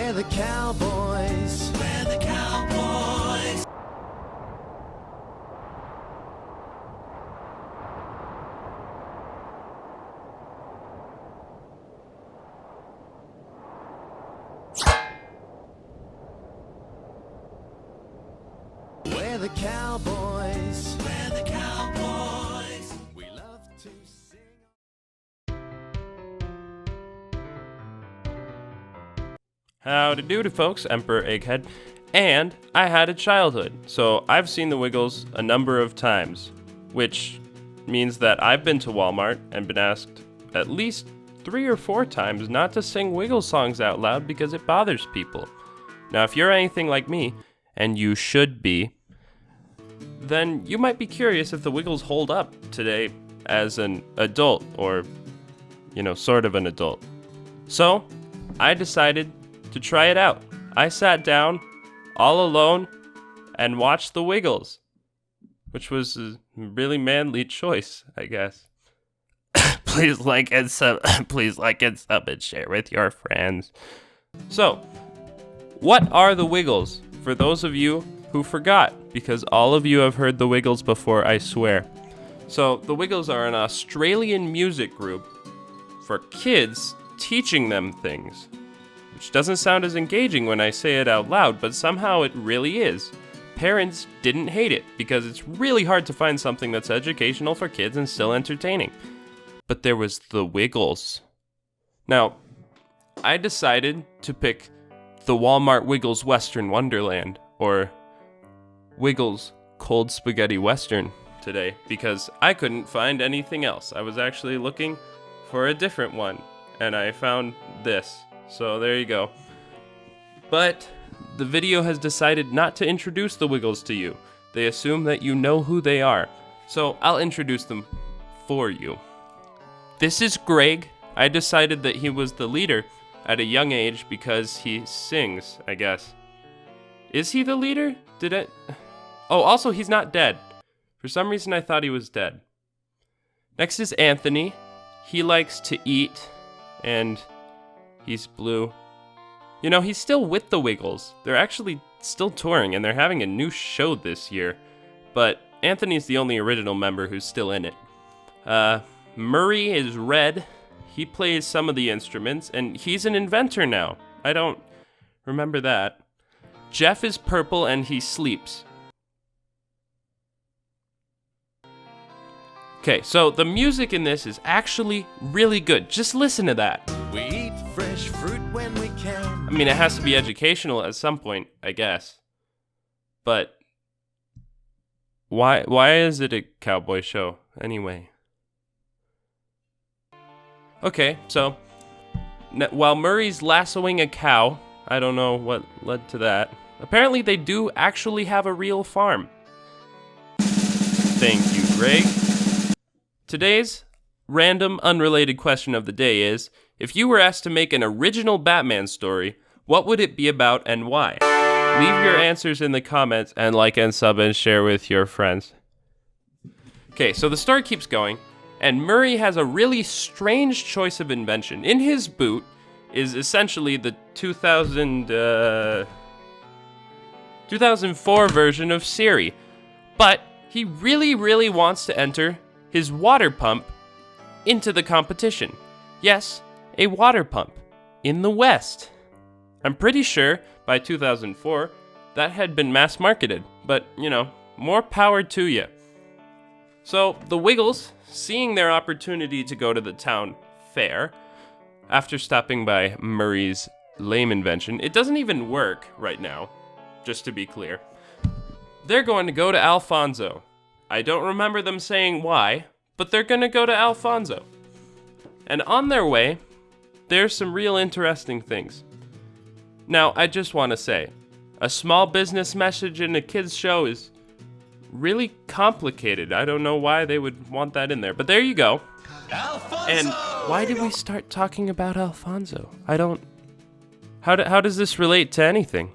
We're the cowboys. We're the cowboys. We're the cowboys. We're the cowboys. We love to sing. Howdy doody folks, EmperorEgghead, and I had a childhood, so I've seen the Wiggles a number of times, which means that I've been to Walmart and been asked at least 3 or 4 times not to sing Wiggles songs out loud because it bothers people. Now, if you're anything like me, and you should be, then you might be curious if the Wiggles hold up today as an adult, or, sort of an adult. So, I decided to try it out. I sat down all alone and watched the Wiggles, which was a really manly choice, I guess. Please like and sub and share with your friends. So, what are the Wiggles? For those of you who forgot, because all of you have heard the Wiggles before, I swear. So, the Wiggles are an Australian music group for kids teaching them things. Which doesn't sound as engaging when I say it out loud, but somehow it really is. Parents didn't hate it, because it's really hard to find something that's educational for kids and still entertaining. But there was the Wiggles. Now, I decided to pick the Walmart Wiggles Western Wonderland, or Wiggles Cold Spaghetti Western today, because I couldn't find anything else. I was actually looking for a different one, and I found this. So there you go. But the video has decided not to introduce the Wiggles to you. They assume that you know who they are. So I'll introduce them for you. This is Greg. I decided that he was the leader at a young age because he sings, I guess. Is he the leader? Oh, also he's not dead. For some reason I thought he was dead. Next is Anthony. He likes to eat and he's blue. He's still with the Wiggles. They're actually still touring, and they're having a new show this year. But Anthony's the only original member who's still in it. Murray is red. He plays some of the instruments, and he's an inventor now. I don't remember that. Jeff is purple, and he sleeps. Okay, so the music in this is actually really good. Just listen to that. We eat fresh fruit when we can. I mean, it has to be educational at some point, I guess. But why is it a cowboy show anyway? Okay, so while Murray's lassoing a cow, I don't know what led to that. Apparently they do actually have a real farm. Thank you, Greg. Today's random, unrelated question of the day is, if you were asked to make an original Batman story, what would it be about and why? Leave your answers in the comments and like and sub and share with your friends. Okay, so the story keeps going, and Murray has a really strange choice of invention. In his boot is essentially the 2004 version of Siri, but he really, really wants to enter his water pump into the competition. Yes, a water pump in the West. I'm pretty sure by 2004 that had been mass marketed, but more power to you. So the Wiggles, seeing their opportunity to go to the town fair, after stopping by Murray's lame invention, it doesn't even work right now, just to be clear. They're going to go to Alfonso. I don't remember them saying why, but they're going to go to Alfonso. And on their way, there's some real interesting things. Now, I just want to say, a small business message in a kids show is really complicated. I don't know why they would want that in there, but there you go. Alfonso! And why did we start talking about Alfonso? How does this relate to anything?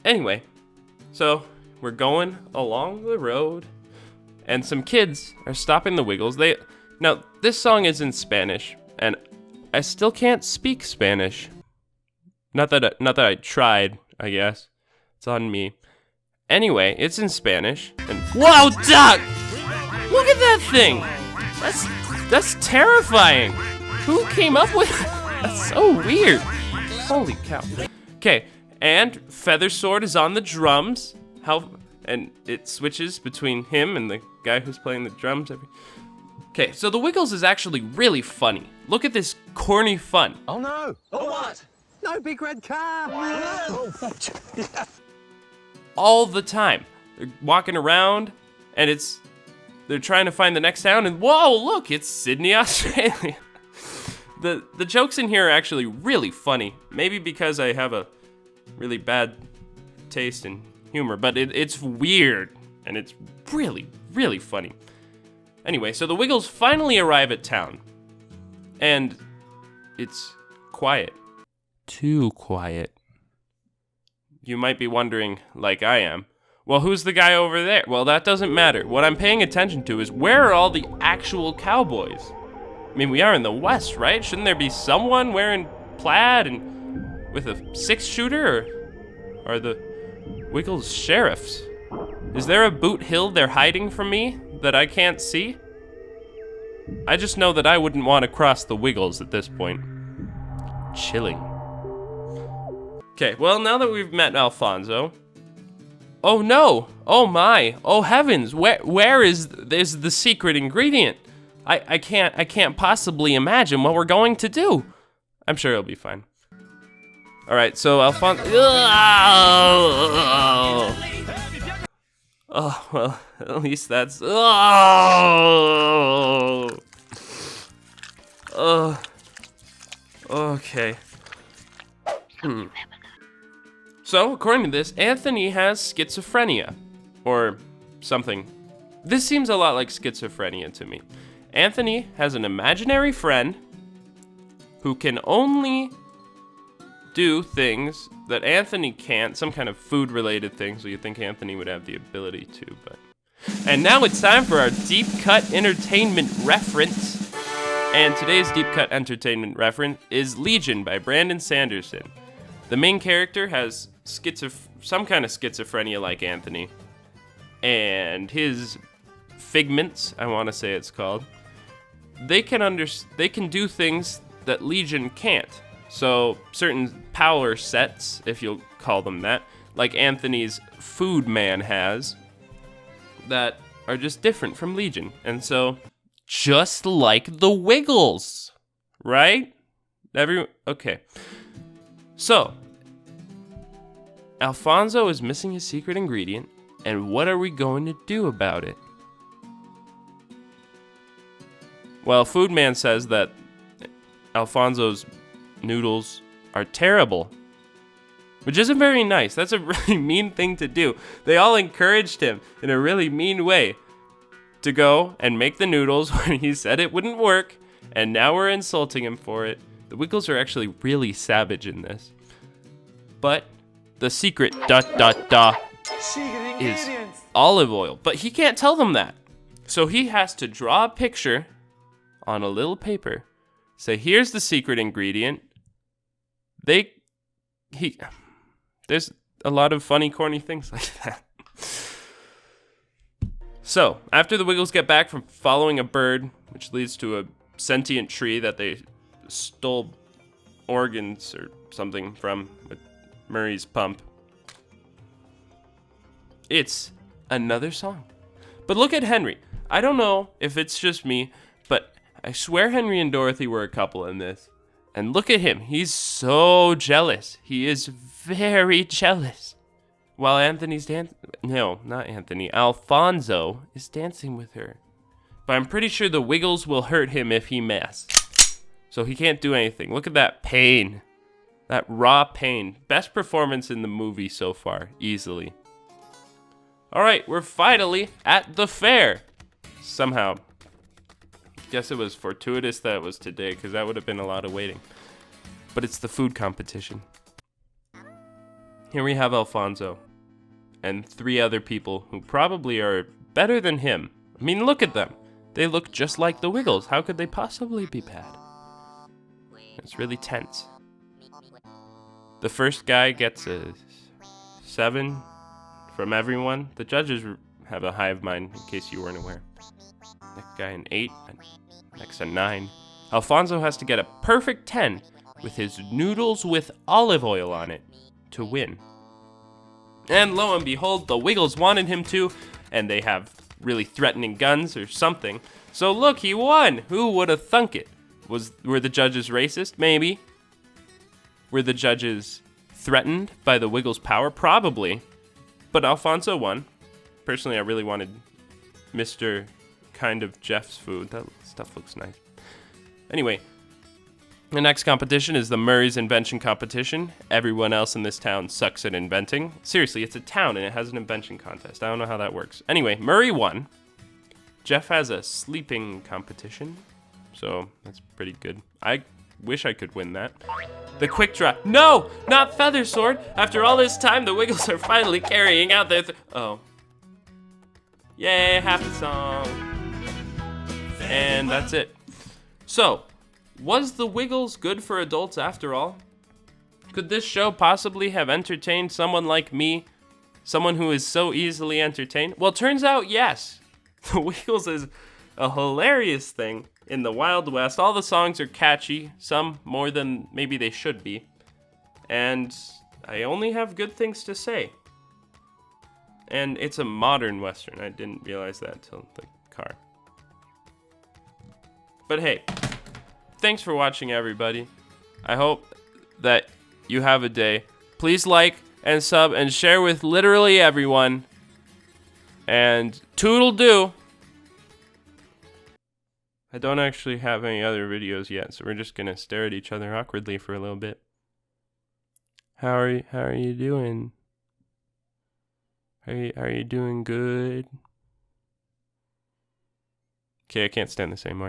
Anyway, so we're going along the road, and some kids are stopping the Wiggles. Now, this song is in Spanish, and I still can't speak Spanish. Not that I tried, I guess. It's on me. Anyway, it's in Spanish. And whoa, duck! Look at that thing! That's terrifying. Who came up with that? That's so weird. Holy cow. Okay, and Feather Sword is on the drums. And it switches between him and the guy who's playing the drums. Okay, so the Wiggles is actually really funny. Look at this corny fun. Oh no! Oh what? No big red car! All the time. They're walking around, and they're trying to find the next sound, and whoa, look, it's Sydney, Australia. The jokes in here are actually really funny. Maybe because I have a really bad taste in humor, but it's weird, and it's really, really funny. Anyway, so the Wiggles finally arrive at town, and it's quiet. Too quiet. You might be wondering, like I am, well, who's the guy over there? Well, that doesn't matter. What I'm paying attention to is, where are all the actual cowboys? I mean, we are in the West, right? Shouldn't there be someone wearing plaid and with a 6-shooter, or are the Wiggles sheriffs? Is there a Boot Hill they're hiding from me that I can't see? I just know that I wouldn't want to cross the Wiggles at this point. Chilling. Okay, well, now that we've met Alfonso... Oh no! Oh my! Oh heavens! Where is the secret ingredient? I can't possibly imagine what we're going to do. I'm sure it'll be fine. All right, so Alfonso. Oh well, at least that's. Okay. So, according to this, Anthony has schizophrenia, or something. This seems a lot like schizophrenia to me. Anthony has an imaginary friend who can only do things that Anthony can't, some kind of food-related thing, so you think Anthony would have the ability to, but... And now it's time for our Deep Cut Entertainment reference. And today's Deep Cut Entertainment reference is Legion by Brandon Sanderson. The main character has some kind of schizophrenia like Anthony, and his figments, I want to say it's called, they can do things that Legion can't. So certain power sets, if you'll call them that, like Anthony's food man has, that are just different from Legion. And so, just like the Wiggles, right? Okay. So, Alfonso is missing his secret ingredient, and what are we going to do about it? Well, Foodman says that Alfonso's noodles are terrible, which isn't very nice. That's a really mean thing to do. They all encouraged him in a really mean way to go and make the noodles when he said it wouldn't work, and now we're insulting him for it. The Wiggles are actually really savage in this. But the secret is olive oil. But he can't tell them that. So he has to draw a picture on a little paper. Say, here's the secret ingredient. There's a lot of funny, corny things like that. So, after the Wiggles get back from following a bird, which leads to a sentient tree that they stole organs or something from with Murray's pump, it's another song. But look at Henry. I don't know if it's just me, but I swear Henry and Dorothy were a couple in this. And look at him. He's so jealous. He is very jealous. While Anthony's dancing... No, not Anthony. Alfonso is dancing with her. But I'm pretty sure the Wiggles will hurt him if he messes. So he can't do anything. Look at that pain. That raw pain. Best performance in the movie so far. Easily. Alright, we're finally at the fair. Somehow. Guess it was fortuitous that it was today, because that would have been a lot of waiting. But it's the food competition. Here we have Alfonso. And 3 other people who probably are better than him. I mean, look at them. They look just like the Wiggles. How could they possibly be bad? It's really tense. The first guy gets a 7 from everyone. The judges have a hive mind, in case you weren't aware. Next guy an 8, and next a 9. Alfonso has to get a perfect 10 with his noodles with olive oil on it to win. And lo and behold, the Wiggles wanted him to, and they have really threatening guns or something. So look, he won! Who would have thunk it? Were the judges racist? Maybe. Were the judges threatened by the Wiggles' power? Probably. But Alfonso won. Personally, I really wanted Mr. Kind of Jeff's food. That stuff looks nice. Anyway, the next competition is the Murray's Invention Competition. Everyone else in this town sucks at inventing. Seriously, it's a town and it has an invention contest. I don't know how that works. Anyway, Murray won. Jeff has a sleeping competition, so that's pretty good. I wish I could win that. The quick draw. No, not Feather Sword. After all this time, the Wiggles are finally carrying out their oh. Yay, half the song. And that's it. So, was the Wiggles good for adults after all? Could this show possibly have entertained someone like me? Someone who is so easily entertained? Well, turns out yes. The Wiggles is a hilarious thing in the Wild West. All the songs are catchy, some more than maybe they should be. And I only have good things to say. And it's a modern Western. I didn't realize that till the car. But hey, thanks for watching, everybody. I hope that you have a day. Please like and sub and share with literally everyone. And toodle-doo. I don't actually have any other videos yet, so we're just gonna stare at each other awkwardly for a little bit. How are you doing? Are you doing good? Okay, I can't stand this anymore.